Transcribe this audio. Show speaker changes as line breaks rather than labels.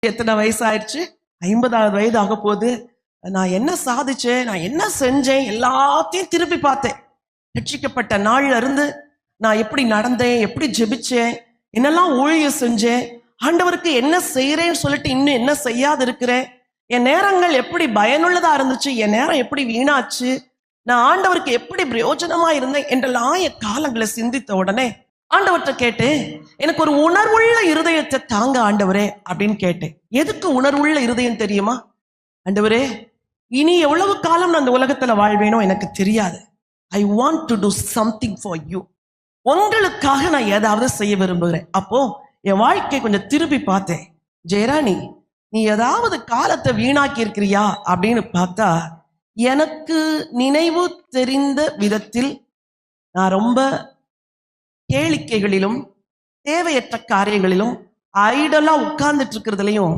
எத்தனை வயசு ஆயிடுச்சு? 50வது வயது ஆக போகுது. நான் என்ன சாதிச்சேன், நான் என்ன செஞ்சேன், எல்லாத்தையும் திருப்பி பார்த்தேன். ரட்சிக்கப்பட்ட நாள்ல இருந்து நான் எப்படி நடந்தேன், எப்படி ஜெபிச்சேன், என்னெல்லாம் ஊழியம் செஞ்சேன், ஆண்டவருக்கு என்ன செய்யறேன்னு சொல்லிட்டு இன்னும் என்ன செய்யாது இருக்கிறேன், என் நேரங்கள் எப்படி பயனுள்ளதா இருந்துச்சு, என் நேரம் எப்படி வீணாச்சு, நான் ஆண்டவருக்கு எப்படி பிரயோஜனமா இருந்தேன் என்றெல்லாம் என் காலங்களை சிந்தித்த உடனே ஆண்டவர்கிட்ட கேட்டேன், எனக்கு ஒரு உணர்வுள்ள இருதயத்தை தாங்க ஆண்டவரே அப்படின்னு கேட்டேன். எதுக்கு உணர்வுள்ள இருதயம் தெரியுமா? ஆண்டவரே, இனி எவ்வளவு காலம் நான் அந்த உலகத்துல வாழ்வேனோ எனக்கு தெரியாது. I want to do something for you. உங்களுக்காக நான் ஏதாவது செய்ய விரும்புகிறேன். அப்போ என் வாழ்க்கையை கொஞ்சம் திருப்பி பார்த்தேன். ஜெயராணி, நீ ஏதாவது காலத்தை வீணாக்கி இருக்கிறியா அப்படின்னு பார்த்தா, எனக்கு நினைவு தெரிந்த விதத்தில் நான் ரொம்ப கேளிக்கைகளிலும் தேவையற்ற காரியங்களிலும் ஐடலா உட்கார்ந்துட்டு இருக்கிறதுலையும்